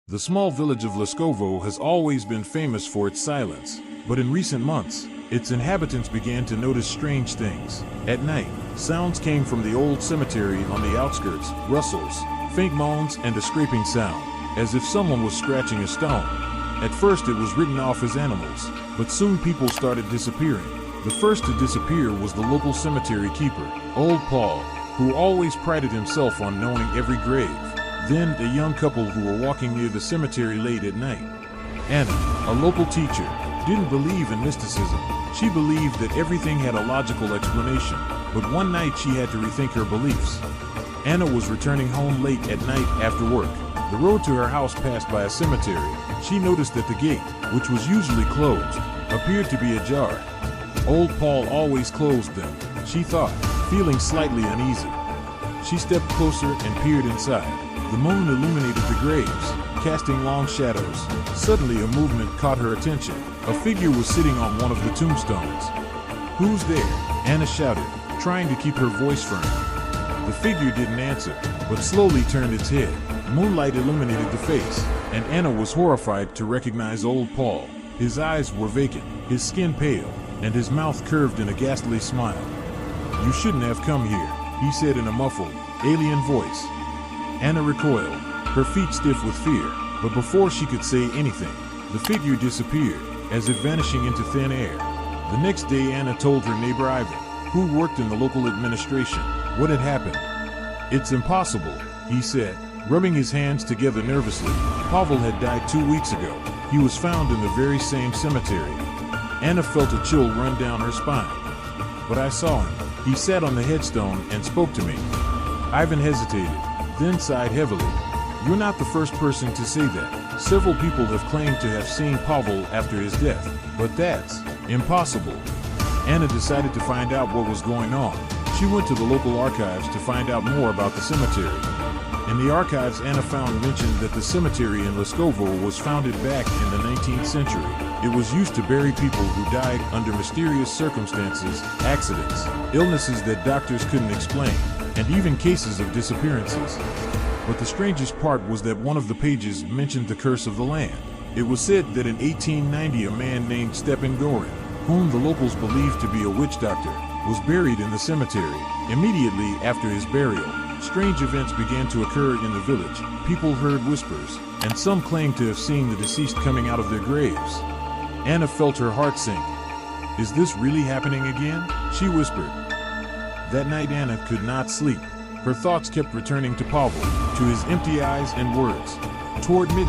The small village of Leskovo has always been famous for its silence, but in recent months, its inhabitants began to notice strange things. At night, sounds came from the old cemetery on the outskirts, rustles, faint moans, and a scraping sound, as if someone was scratching a stone. At first it was written off as animals, but soon people started disappearing. The first to disappear was the local cemetery keeper, Old Paul, who always prided himself on knowing every grave. Then a young couple who were walking near the cemetery late at night. Anna, a local teacher, didn't believe in mysticism. She believed that everything had a logical explanation, but one night she had to rethink her beliefs. Anna was returning home late at night after work. The road to her house passed by a cemetery. She noticed that the gate, which was usually closed, appeared to be ajar. Old Paul always closed them, she thought, feeling slightly uneasy. She stepped closer and peered inside. The moon illuminated the graves, casting long shadows. Suddenly a movement caught her attention. A figure was sitting on one of the tombstones. "Who's there?" Anna shouted, trying to keep her voice firm. The figure didn't answer, but slowly turned its head. Moonlight illuminated the face, and Anna was horrified to recognize Old Paul. His eyes were vacant, his skin pale, and his mouth curved in a ghastly smile. "You shouldn't have come here," he said in a muffled, alien voice. Anna recoiled, her feet stiff with fear, but before she could say anything, the figure disappeared, as if vanishing into thin air. The next day Anna told her neighbor Ivan, who worked in the local administration, what had happened. "It's impossible," he said, rubbing his hands together nervously. "Pavel had died 2 weeks ago. He was found in the very same cemetery." Anna felt a chill run down her spine. "But I saw him. He sat on the headstone and spoke to me." Ivan hesitated, then sighed heavily. "You're not the first person to say that. Several people have claimed to have seen Pavel after his death, but that's impossible." Anna decided to find out what was going on. She went to the local archives to find out more about the cemetery. In the archives, Anna found mention that the cemetery in Leskovo was founded back in the 19th century. It was used to bury people who died under mysterious circumstances, accidents, illnesses that doctors couldn't explain, and even cases of disappearances. But the strangest part was that one of the pages mentioned the curse of the land. It was said that in 1890 a man named Stepan Gorin, whom the locals believed to be a witch doctor, was buried in the cemetery. Immediately after his burial, strange events began to occur in the village. People heard whispers, and some claimed to have seen the deceased coming out of their graves. Anna felt her heart sink. "Is this really happening again?" she whispered. That night Anna could not sleep. Her thoughts kept returning to Pavel, to his empty eyes and words. Toward midnight,